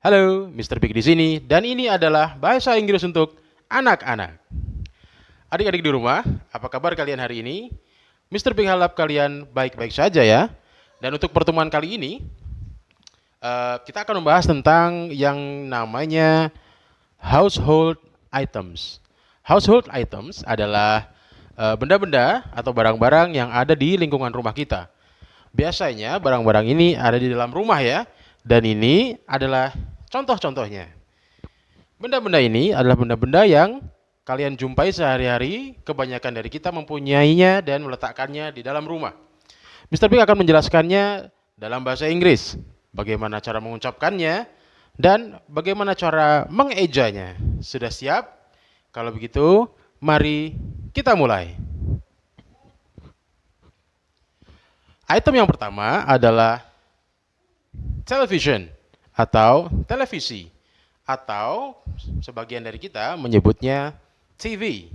Halo, Mr. Big di sini dan ini adalah bahasa Inggris untuk anak-anak. Adik-adik di rumah, apa kabar kalian hari ini? Mr. Big harap kalian baik-baik saja ya. Dan untuk pertemuan kali ini, kita akan membahas tentang yang namanya household items. Household items adalah benda-benda atau barang-barang yang ada di lingkungan rumah kita. Biasanya barang-barang ini ada di dalam rumah ya, dan ini adalah contoh-contohnya. Benda-benda ini adalah benda-benda yang kalian jumpai sehari-hari, kebanyakan dari kita mempunyainya dan meletakkannya di dalam rumah. Mr. Big akan menjelaskannya dalam bahasa Inggris, bagaimana cara mengucapkannya, dan bagaimana cara mengejanya. Sudah siap? Kalau begitu, mari kita mulai. Item yang pertama adalah television atau televisi, atau sebagian dari kita menyebutnya TV.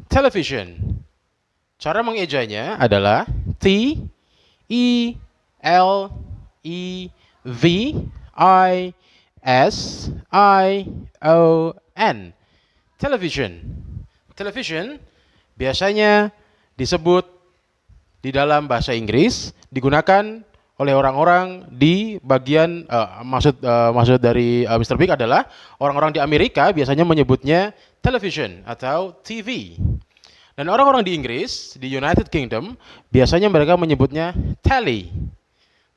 Television. Cara mengejanya adalah T E L E V I S I O N. Television. Television biasanya disebut di dalam bahasa Inggris digunakan oleh orang-orang di bagian maksud dari Mr. Big adalah orang-orang di Amerika biasanya menyebutnya television atau TV. Dan orang-orang di Inggris, di United Kingdom, biasanya mereka menyebutnya telly.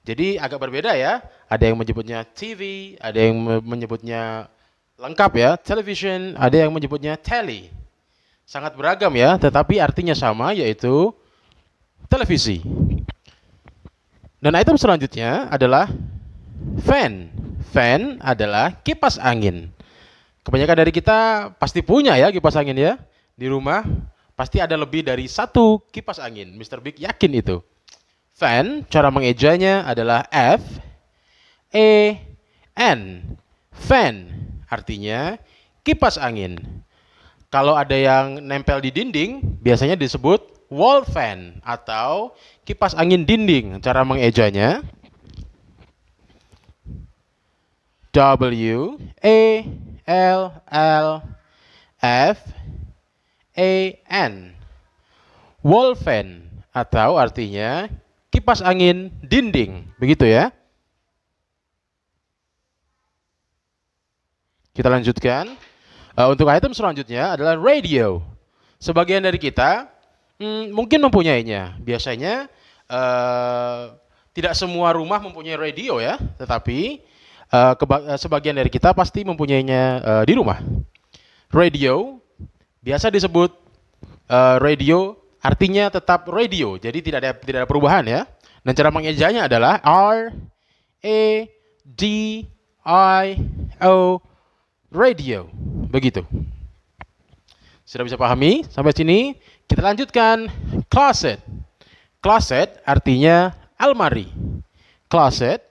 Jadi agak berbeda ya. Ada yang menyebutnya TV, ada yang menyebutnya lengkap ya, television, ada yang menyebutnya telly. Sangat beragam ya, tetapi artinya sama yaitu televisi. Dan item selanjutnya adalah fan. Fan adalah kipas angin. Kebanyakan dari kita pasti punya ya kipas angin ya di rumah. Pasti ada lebih dari satu kipas angin. Mr. Big yakin itu. Fan, cara mengejanya adalah F E N. Fan artinya kipas angin. Kalau ada yang nempel di dinding, biasanya disebut wall fan atau kipas angin dinding. Cara mengejanya W E L L F A N. Wall fan atau artinya kipas angin dinding. Begitu ya. Kita lanjutkan. Untuk item selanjutnya adalah radio. Sebagian dari kita mungkin mempunyainya. Biasanya tidak semua rumah mempunyai radio ya, tetapi sebagian dari kita pasti mempunyainya di rumah. Radio biasa disebut radio, artinya tetap radio, jadi tidak ada perubahan ya. Dan cara mengejanya adalah R A D I O, radio. Begitu. Sudah bisa pahami sampai sini? Kita lanjutkan. Closet. Closet artinya almari. Closet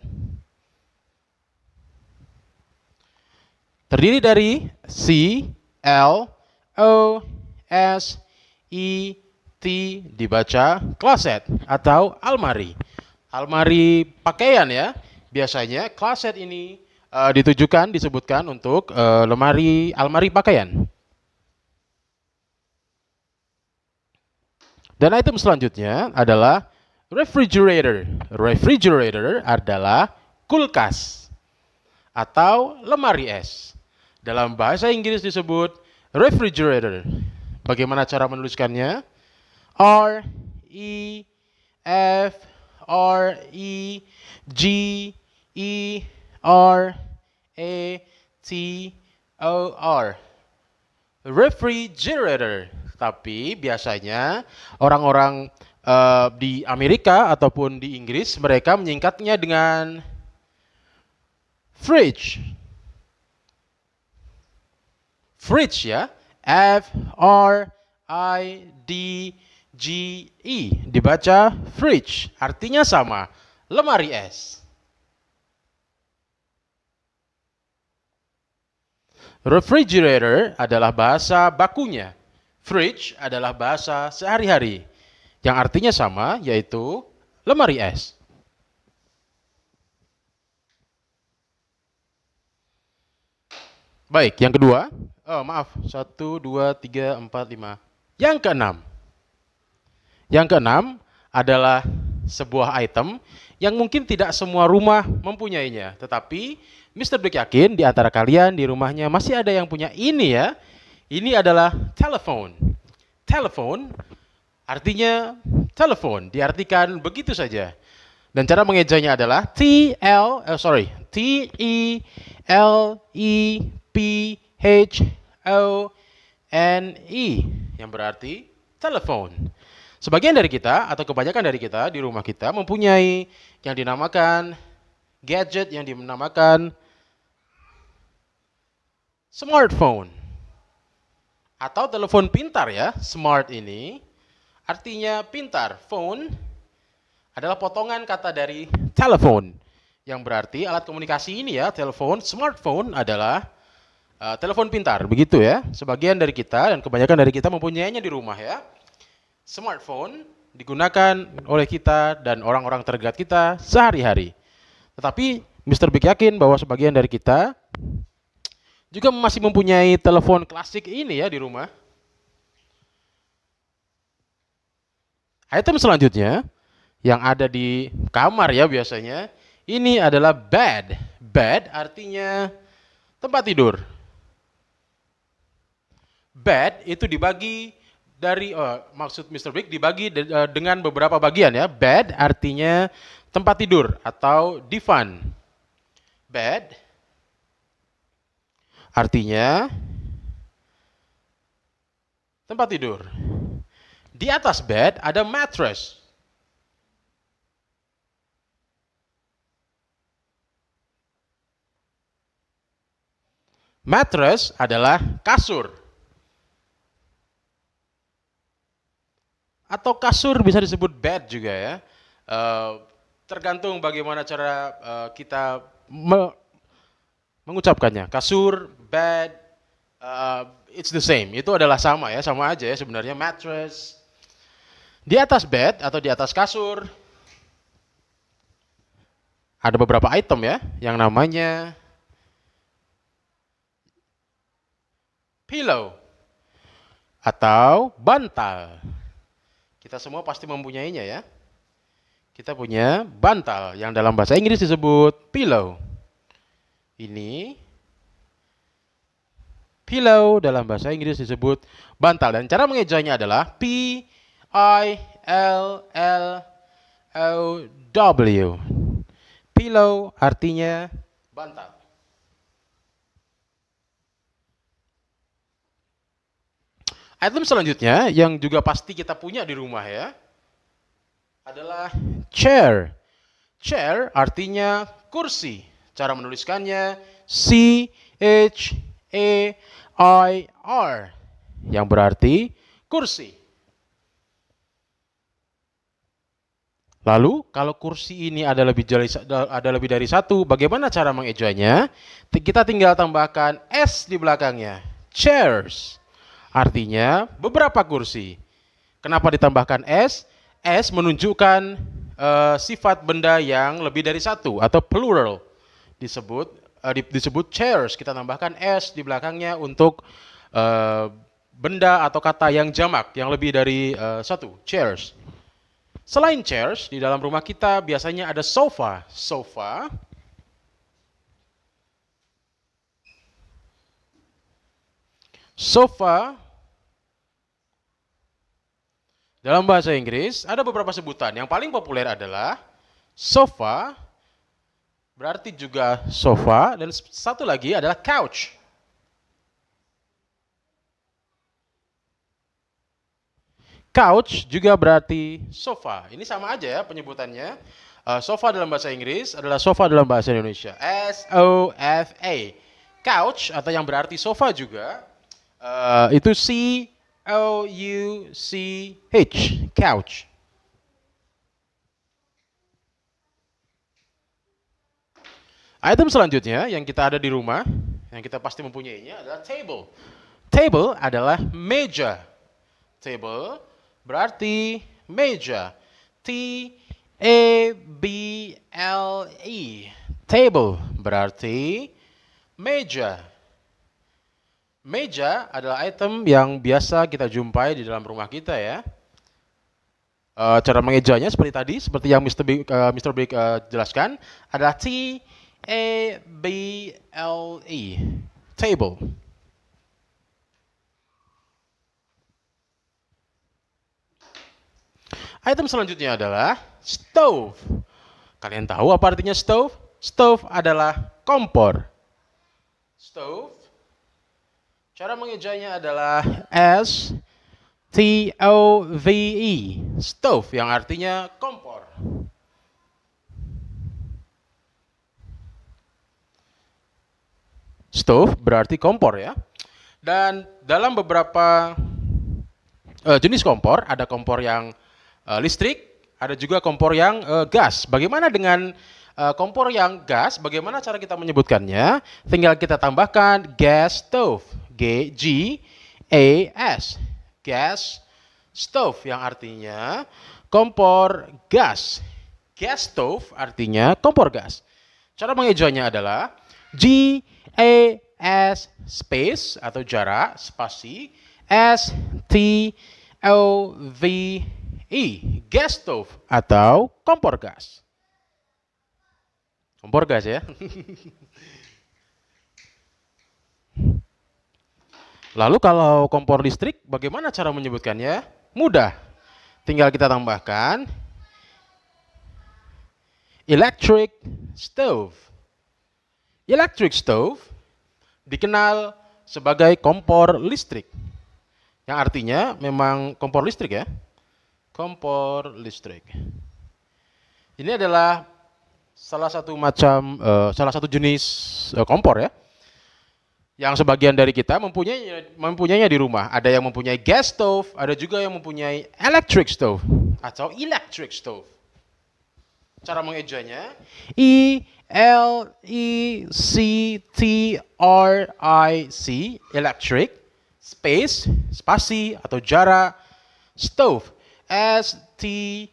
terdiri dari C L O S E T, dibaca closet atau almari. Almari pakaian ya. Biasanya closet ini disebutkan untuk almari pakaian. Dan item selanjutnya adalah refrigerator. Refrigerator adalah kulkas atau lemari es. Dalam bahasa Inggris disebut refrigerator. Bagaimana cara menuliskannya? R E F R E G E R A T O R. Refrigerator. Tapi biasanya orang-orang di Amerika ataupun di Inggris mereka menyingkatnya dengan fridge. Fridge ya. F R I D G E, dibaca fridge. Artinya sama, lemari es. Refrigerator adalah bahasa bakunya. Fridge adalah bahasa sehari-hari yang artinya sama, yaitu lemari es. Baik, yang kedua. Oh, maaf. 1, 2, 3, 4, 5. Yang keenam. Yang keenam adalah sebuah item yang mungkin tidak semua rumah mempunyainya. Tetapi Mr. Big yakin di antara kalian di rumahnya masih ada yang punya ini ya. Ini adalah telepon. Telepon artinya telepon, diartikan begitu saja. Dan cara mengejanya adalah T-E-L-E-P-H-O-N-E yang berarti telepon. Sebagian dari kita atau kebanyakan dari kita di rumah kita mempunyai yang dinamakan gadget yang dinamakan smartphone atau telepon pintar ya. Smart ini artinya pintar. Phone adalah potongan kata dari telepon yang berarti alat komunikasi ini ya. Telepon, smartphone adalah telepon pintar, begitu ya. Sebagian dari kita dan kebanyakan dari kita mempunyainya di rumah ya. Smartphone digunakan oleh kita dan orang-orang terdekat kita sehari-hari. Tetapi Mr. Big yakin bahwa sebagian dari kita juga masih mempunyai telepon klasik ini ya di rumah. Item selanjutnya yang ada di kamar ya biasanya, ini adalah bed. Bed artinya tempat tidur. Bed itu dibagi dari, maksud Mr. Big dibagi dengan beberapa bagian ya. Bed artinya tempat tidur atau divan. Bed artinya tempat tidur. Di atas bed ada mattress. Mattress adalah kasur. Atau kasur bisa disebut bed juga ya. Tergantung bagaimana cara kita mengucapkannya. Kasur, bed, it's the same. Itu adalah sama ya, sama aja ya sebenarnya. Mattress. Di atas bed atau di atas kasur ada beberapa item ya, yang namanya pillow atau bantal. Kita semua pasti mempunyainya ya. Kita punya bantal yang dalam bahasa Inggris disebut pillow. Ini pillow dalam bahasa Inggris disebut bantal dan cara mengejanya adalah P-I-L-L-O-W. Pillow artinya bantal. Item selanjutnya yang juga pasti kita punya di rumah ya adalah chair. Chair artinya kursi. Cara menuliskannya C-H-A-I-R yang berarti kursi. Lalu kalau kursi ini ada lebih dari satu, bagaimana cara mengejanya? Kita tinggal tambahkan S di belakangnya. Chairs. Artinya beberapa kursi. Kenapa ditambahkan S? S menunjukkan sifat benda yang lebih dari satu atau plural. Disebut chairs. Kita tambahkan S di belakangnya untuk benda atau kata yang jamak yang lebih dari satu. Chairs. Selain chairs, di dalam rumah kita biasanya ada sofa. Sofa dalam bahasa Inggris ada beberapa sebutan. Yang paling populer adalah sofa, berarti juga sofa, dan satu lagi adalah couch. Couch juga berarti sofa. Ini sama aja ya penyebutannya. Sofa dalam bahasa Inggris adalah sofa dalam bahasa Indonesia. S-O-F-A. Couch atau yang berarti sofa juga itu C-O-U-C-H. Couch. Item selanjutnya yang kita ada di rumah, yang kita pasti mempunyainya adalah table. Table adalah meja. Table berarti meja. T-A-B-L-E. Table berarti meja. Meja adalah item yang biasa kita jumpai di dalam rumah kita ya. Cara mengejanya seperti tadi, seperti yang Mr. Big jelaskan, adalah T-A-B-L-E, table. Item selanjutnya adalah stove. Kalian tahu apa artinya stove? Stove adalah kompor. Stove. Cara mengejanya adalah S-T-O-V-E, stove, yang artinya kompor. Stove berarti kompor ya. Dan dalam beberapa jenis kompor, ada kompor yang listrik, ada juga kompor yang gas. Bagaimana dengan kompor yang gas? Bagaimana cara kita menyebutkannya? Tinggal kita tambahkan gas stove, G-G-A-S, gas stove, yang artinya kompor gas. Gas stove artinya kompor gas. Cara mengejanya adalah G-A-S space atau jarak spasi S-T-O-V-E, gas stove atau kompor gas. Kompor gas ya. Lalu kalau kompor listrik, bagaimana cara menyebutkannya? Mudah. Tinggal kita tambahkan electric stove. Electric stove dikenal sebagai kompor listrik, yang artinya memang kompor listrik ya. Kompor listrik. Ini adalah salah satu jenis kompor ya, yang sebagian dari kita mempunyainya di rumah. Ada yang mempunyai gas stove, ada juga yang mempunyai electric stove atau electric stove. Cara mengejanya E-L-E-C-T-R-I-C, electric, space, spasi atau jarak, stove, S-T-O-V-E.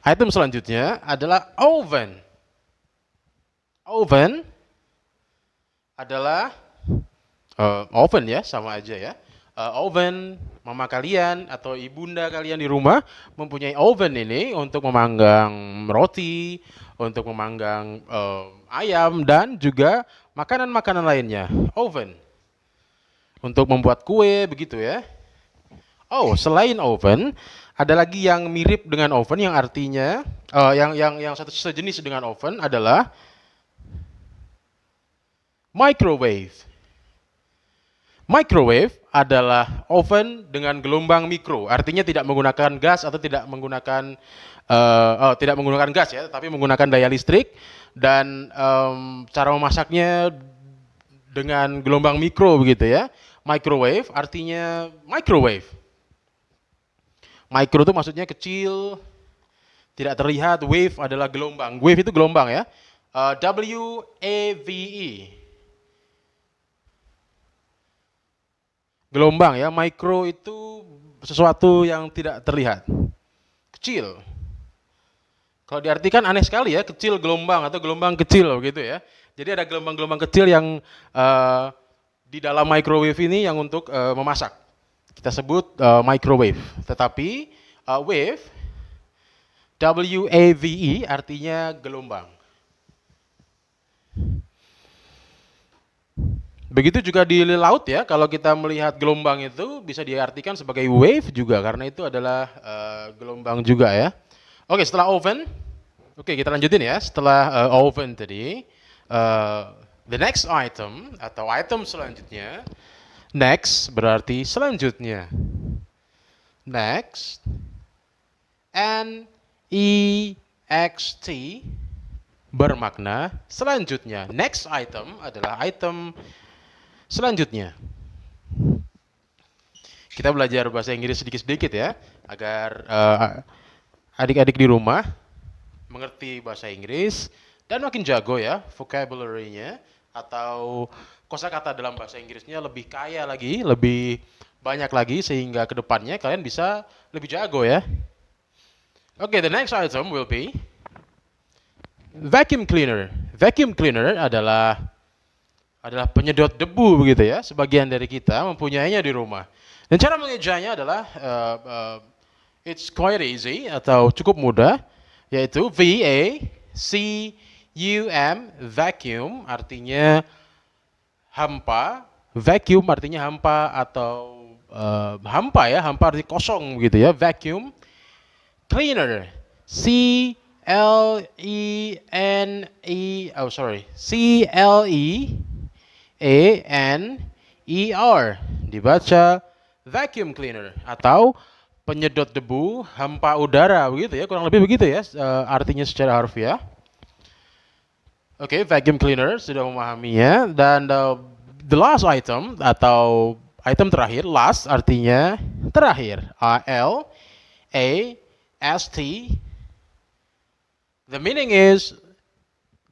Item selanjutnya adalah oven. Oven adalah oven ya, sama aja ya. Oven, mama kalian atau ibunda kalian di rumah mempunyai oven ini untuk memanggang roti, untuk memanggang ayam dan juga makanan-makanan lainnya. Oven untuk membuat kue begitu ya. Oh, selain oven, ada lagi yang mirip dengan oven, yang artinya yang satu sejenis dengan oven adalah microwave. Microwave adalah oven dengan gelombang mikro, artinya tidak menggunakan gas atau tidak menggunakan gas ya, tapi menggunakan daya listrik, dan cara memasaknya dengan gelombang mikro begitu ya. Microwave artinya microwave. Micro itu maksudnya kecil, tidak terlihat. Wave adalah gelombang. Wave itu gelombang ya. W-A-V-E. Gelombang ya. Micro itu sesuatu yang tidak terlihat, kecil. Kalau diartikan aneh sekali ya, kecil gelombang atau gelombang kecil begitu ya. Jadi ada gelombang-gelombang kecil yang di dalam microwave ini yang untuk memasak. Kita sebut microwave. Tetapi wave, W-A-V-E, artinya gelombang. Begitu juga di laut ya, kalau kita melihat gelombang itu bisa diartikan sebagai wave juga, karena itu adalah gelombang juga ya. Oke, setelah oven, oke kita lanjutin ya. Setelah oven tadi, the next item atau item selanjutnya, next berarti selanjutnya. Next, N-E-X-T bermakna selanjutnya. Next item adalah item selanjutnya. Kita belajar bahasa Inggris sedikit-sedikit ya, agar adik-adik di rumah mengerti bahasa Inggris dan makin jago ya vocabulary-nya atau kosakata dalam bahasa Inggrisnya lebih kaya lagi, lebih banyak lagi, sehingga kedepannya kalian bisa lebih jago ya. Oke, the next item will be vacuum cleaner. Vacuum cleaner adalah penyedot debu begitu ya. Sebagian dari kita mempunyainya di rumah. Dan cara mengejanya adalah it's quite easy atau cukup mudah, yaitu V-A-C-U-M, vacuum artinya hampa, vacuum artinya hampa atau hampa ya, hampa arti kosong begitu ya, vacuum cleaner, C-L-E-N-E-R, dibaca vacuum cleaner atau penyedot debu, hampa udara begitu ya, kurang lebih begitu ya artinya secara harfiah. Oke, vacuum cleaner sudah memahaminya. Dan the last item atau item terakhir, last artinya terakhir, A-L-A-S-T. The meaning is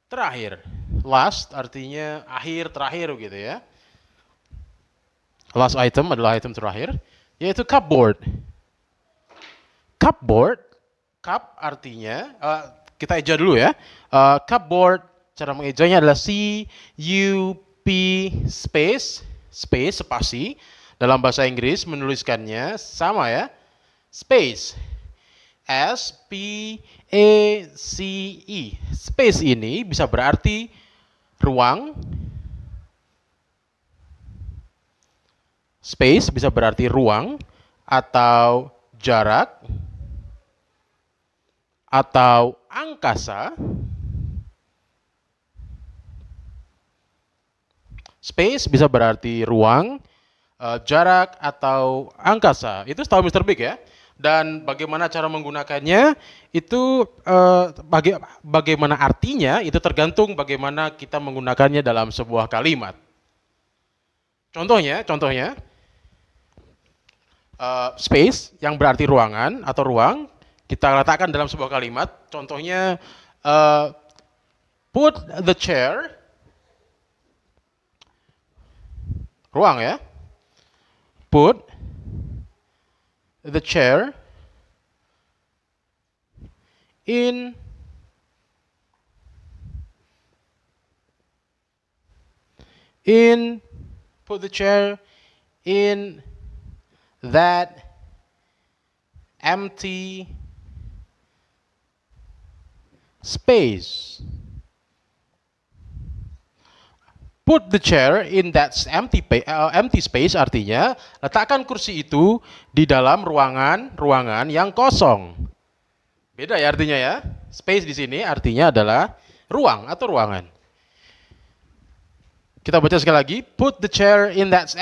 terakhir. Last artinya akhir, terakhir gitu ya. Last item adalah item terakhir, yaitu cupboard. Cupboard, cup artinya, kita eja dulu ya. Cupboard, cara mengejanya adalah C-U-P space, spasi. Dalam bahasa Inggris menuliskannya sama ya, space. S-P-A-C-E. Space ini bisa berarti ruang. Space bisa berarti ruang atau jarak atau angkasa. Space bisa berarti ruang, jarak atau angkasa. Itu setahu Mr. Big ya. Dan bagaimana cara menggunakannya itu bagaimana artinya itu tergantung bagaimana kita menggunakannya dalam sebuah kalimat. Contohnya space yang berarti ruangan atau ruang kita letakkan dalam sebuah kalimat. Contohnya put the chair, ruang ya. Put the chair in put the chair in that empty space. Put the chair in that empty space artinya letakkan kursi itu di dalam ruangan yang kosong. Beda ya artinya ya. Space di sini artinya adalah ruang atau ruangan. Kita baca sekali lagi. Put the chair in that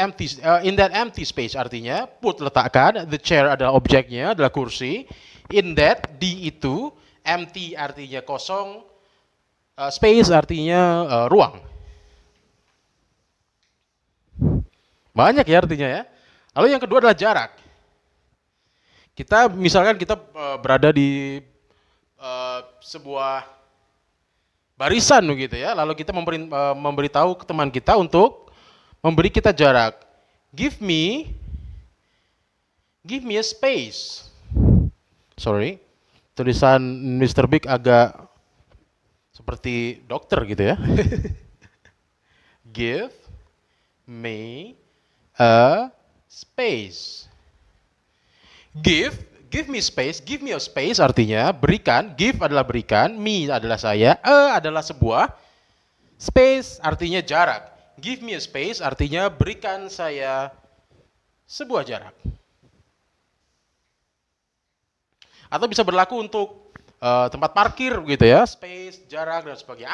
empty space artinya put letakkan, the chair adalah objeknya, adalah kursi, in that di itu, empty artinya kosong, space artinya ruang. Banyak ya artinya ya. Lalu yang kedua adalah jarak. Misalkan kita berada di sebuah barisan begitu ya. Lalu kita memberitahu ke teman kita untuk memberi kita jarak. Give me a space. Sorry, tulisan Mr. Big agak seperti dokter gitu ya. Give me a space. Give me space, give me a space artinya berikan, give adalah berikan, me adalah saya, a adalah sebuah, space artinya jarak. Give me a space artinya berikan saya sebuah jarak. Atau bisa berlaku untuk tempat parkir gitu ya, space, jarak dan sebagainya.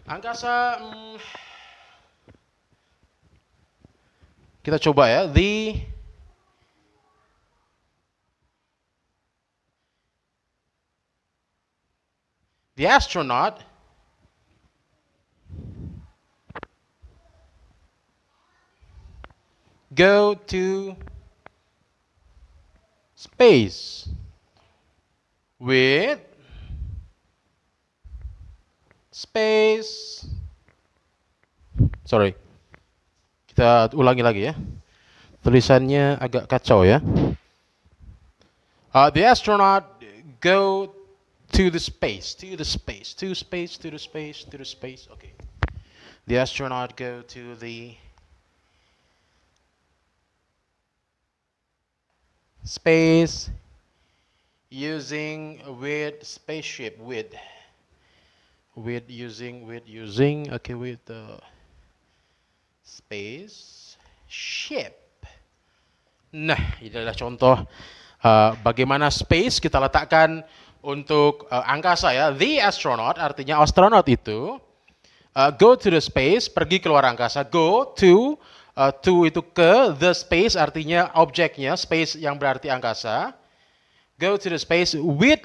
Angkasa kita coba ya, the astronaut go to space with space. Sorry. Kita ulangi lagi ya. Tulisannya agak kacau ya. The astronaut go to the space, to the space, to space, to the space, to the space. Okay. The astronaut go to the space using with spaceship with using okay with the space ship. Nah, ini adalah contoh bagaimana space kita letakkan untuk angkasa ya. The astronaut artinya astronot itu go to the space, pergi keluar angkasa. Go to itu ke, the space artinya objeknya, space yang berarti angkasa. Go to the space with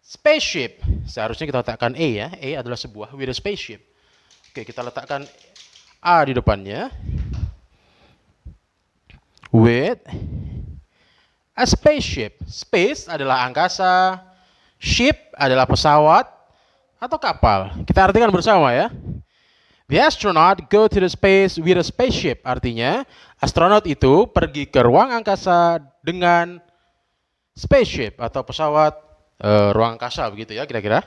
spaceship. Seharusnya kita letakkan A ya. A adalah sebuah with a spaceship. Oke, kita letakkan A di depannya. With a spaceship. Space adalah angkasa, ship adalah pesawat atau kapal. Kita artikan bersama ya. The astronaut go to the space with a spaceship. Artinya, astronot itu pergi ke ruang angkasa dengan spaceship atau pesawat ruang angkasa begitu ya kira-kira.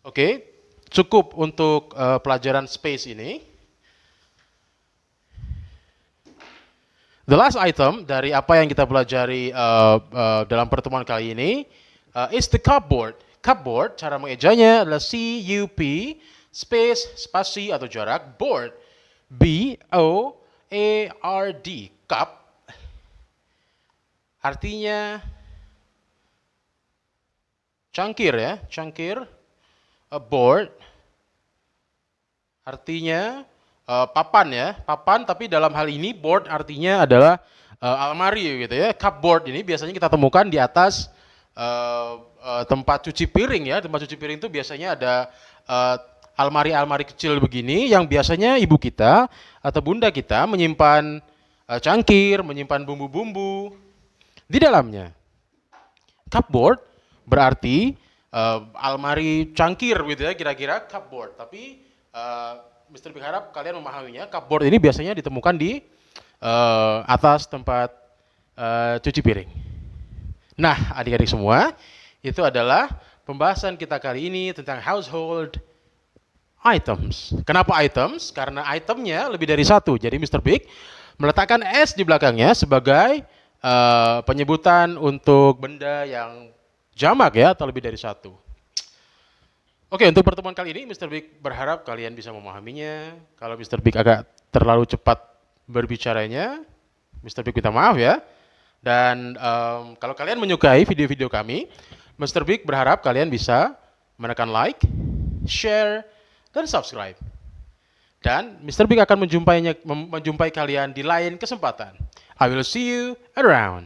Oke, cukup untuk pelajaran space ini. The last item dari apa yang kita pelajari dalam pertemuan kali ini is the cupboard. Cupboard, cara mengejanya adalah C-U-P, space, spasi atau jarak, board, B-O-A-R-D, cup. Artinya cangkir ya, cangkir, board. Artinya papan ya, papan tapi dalam hal ini board artinya adalah almari gitu ya. Cupboard ini biasanya kita temukan di atas tempat cuci piring ya. Tempat cuci piring itu biasanya ada almari-almari kecil begini yang biasanya ibu kita atau bunda kita menyimpan cangkir, menyimpan bumbu-bumbu di dalamnya. Cupboard berarti almari cangkir gitu ya kira-kira cupboard. Tapi Mr. Big harap kalian memahaminya. Cupboard ini biasanya ditemukan di atas tempat cuci piring. Nah, adik-adik semua, itu adalah pembahasan kita kali ini tentang household items. Kenapa items? Karena itemnya lebih dari satu. Jadi Mr. Big meletakkan S di belakangnya sebagai penyebutan untuk benda yang jamak ya, atau lebih dari satu. Oke, untuk pertemuan kali ini Mr. Big berharap kalian bisa memahaminya. Kalau Mr. Big agak terlalu cepat berbicaranya, Mr. Big minta maaf ya. Dan kalau kalian menyukai video-video kami, Mr. Big berharap kalian bisa menekan like, share, dan subscribe. Dan Mr. Big akan menjumpai kalian di lain kesempatan. I will see you around.